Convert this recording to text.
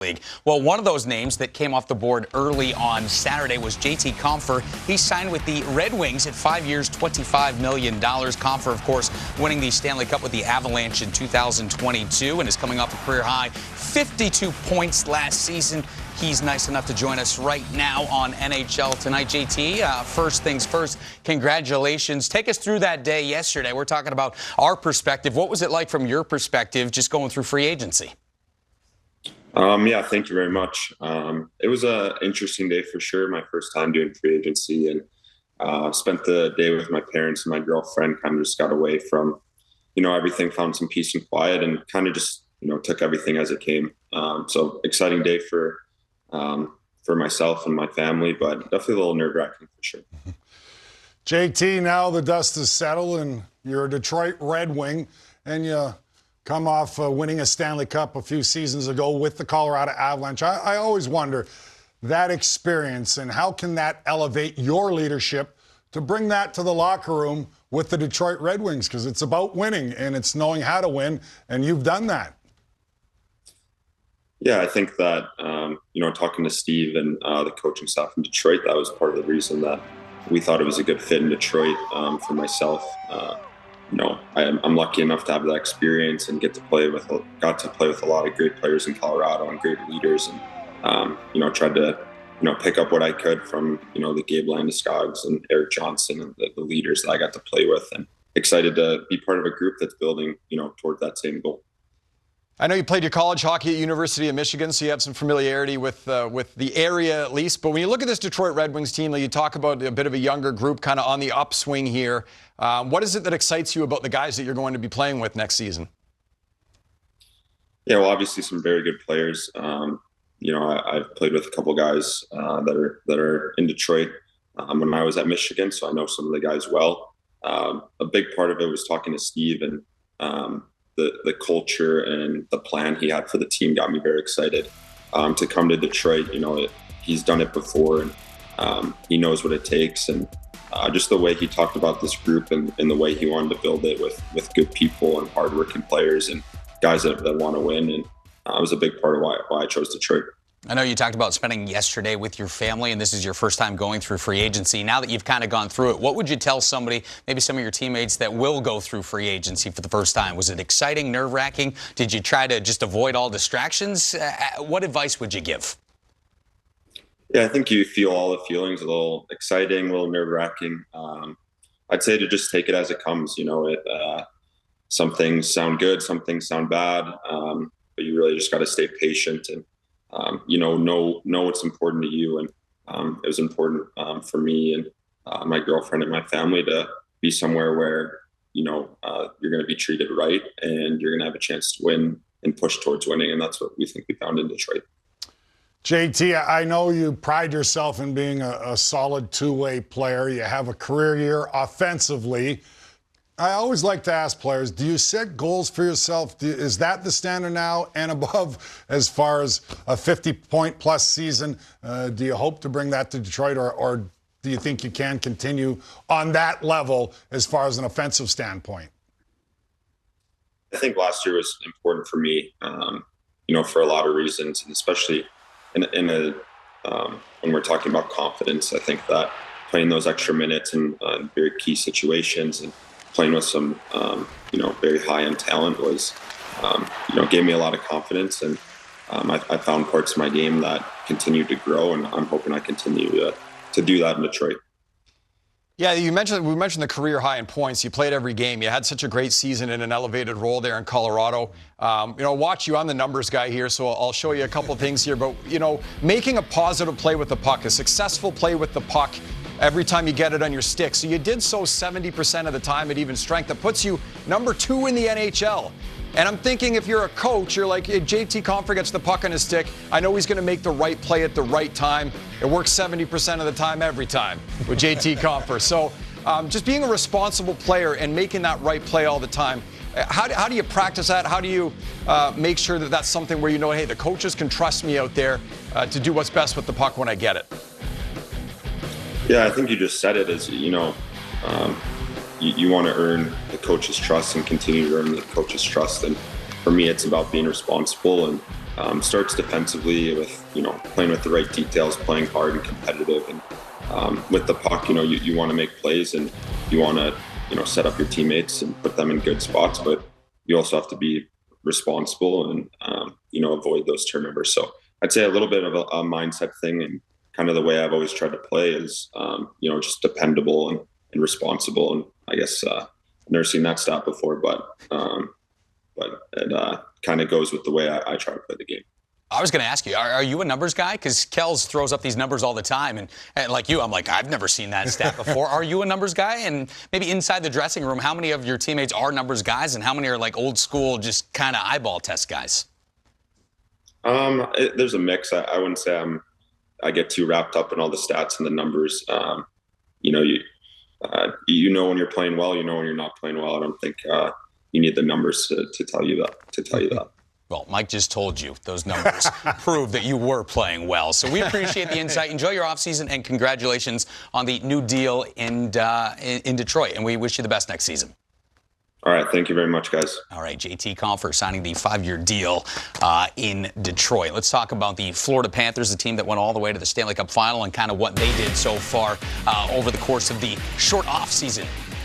League. Well, one of those names that came off the board early on Saturday was JT Compher. He signed with the Red Wings at 5 years, $25 million. Compher, of course, winning the Stanley Cup with the Avalanche in 2022 and is coming off a career high 52 points last season. He's nice enough to join us right now on NHL Tonight. JT, first things first, congratulations. Take us through that day yesterday. We're talking about our perspective. What was it like from your perspective just going through free agency? Yeah, thank you very much. It was an interesting day for sure. My first time doing free agency, and spent the day with my parents and my girlfriend. Kind of just got away from, everything, found some peace and quiet, and kind of just, took everything as it came. So exciting day for myself and my family, but definitely a little nerve-wracking for sure. JT, now the dust is settled, and you're a Detroit Red Wing, and you come off winning a Stanley Cup a few seasons ago with the Colorado Avalanche. I always wonder that experience and how can that elevate your leadership to bring that to the locker room with the Detroit Red Wings, because it's about winning and it's knowing how to win, and you've done that. Yeah, I think that, talking to Steve and the coaching staff in Detroit, that was part of the reason that we thought it was a good fit in Detroit for myself. I'm lucky enough to have that experience and got to play with a lot of great players in Colorado and great leaders, and tried to pick up what I could from the Gabe Landeskog's and Eric Johnson and the leaders that I got to play with, and excited to be part of a group that's building toward that same goal. I know you played your college hockey at University of Michigan, so you have some familiarity with the area at least. But when you look at this Detroit Red Wings team, you talk about a bit of a younger group kind of on the upswing here. What is it that excites you about the guys that you're going to be playing with next season? Yeah, well, obviously some very good players. I've played with a couple guys that are in Detroit when I was at Michigan, so I know some of the guys well. A big part of it was talking to Steve, and the culture and the plan he had for the team got me very excited to come to Detroit. He's done it before, and he knows what it takes, and just the way he talked about this group and the way he wanted to build it with good people and hardworking players and guys that want to win, and it was a big part of why I chose Detroit. I know you talked about spending yesterday with your family, and this is your first time going through free agency. Now that you've kind of gone through it, what would you tell somebody, maybe some of your teammates that will go through free agency for the first time? Was it exciting, nerve-wracking? Did you try to just avoid all distractions? What advice would you give? Yeah, I think you feel all the feelings, a little exciting, a little nerve-wracking. I'd say to just take it as it comes. Some things sound good, some things sound bad, but you really just got to stay patient and know what's important to you. And it was important for me and my girlfriend and my family to be somewhere where, you're going to be treated right and you're going to have a chance to win and push towards winning. And that's what we think we found in Detroit. JT, I know you pride yourself in being a solid two-way player. You have a career year offensively. I always like to ask players, do you set goals for yourself? Is that the standard now and above as far as a 50-point-plus season? Do you hope to bring that to Detroit, or do you think you can continue on that level as far as an offensive standpoint? I think last year was important for me, for a lot of reasons, and especially when we're talking about confidence. I think that playing those extra minutes in very key situations and playing with some, very high-end talent was, gave me a lot of confidence. And I found parts of my game that continued to grow, and I'm hoping I continue to do that in Detroit. Yeah, we mentioned the career high in points. You played every game. You had such a great season in an elevated role there in Colorado. Watch you. I'm the numbers guy here, so I'll show you a couple of things here. But, making a positive play with the puck, a successful play with the puck, every time you get it on your stick. So you did so 70% of the time at even strength. That puts you number 2 in the NHL. And I'm thinking, if you're a coach, you're like, if JT Compher gets the puck on his stick, I know he's going to make the right play at the right time. It works 70% of the time every time with JT Compher. So just being a responsible player and making that right play all the time, how do you practice that? How do you make sure that that's something where hey, the coaches can trust me out there to do what's best with the puck when I get it? Yeah, I think you just said it as, you want to earn the coach's trust and continue to earn the coach's trust. And for me, it's about being responsible and Starts defensively with, playing with the right details, playing hard and competitive. And with the puck, you want to make plays and you want to, set up your teammates and put them in good spots. But you also have to be responsible and, avoid those turnovers. So I'd say a little bit of a mindset thing, and kind of the way I've always tried to play is, just dependable and responsible. And I guess I've never seen that stat before, but it kind of goes with the way I try to play the game. I was going to ask you, are you a numbers guy? Because Kels throws up these numbers all the time. And like you, I'm like, I've never seen that stat before. Are you a numbers guy? And maybe inside the dressing room, how many of your teammates are numbers guys and how many are like old school, just kind of eyeball test guys? There's a mix. I wouldn't say I get too wrapped up in all the stats and the numbers. You know when you're playing well, when you're not playing well. I don't think you need the numbers to tell you that. Well, Mike just told you those numbers prove that you were playing well. So we appreciate the insight. Enjoy your offseason, and congratulations on the new deal in Detroit. And we wish you the best next season. All right. Thank you very much, guys. All right. JT Compher signing the 5-year deal in Detroit. Let's talk about the Florida Panthers, the team that went all the way to the Stanley Cup final, and kind of what they did so far over the course of the short offseason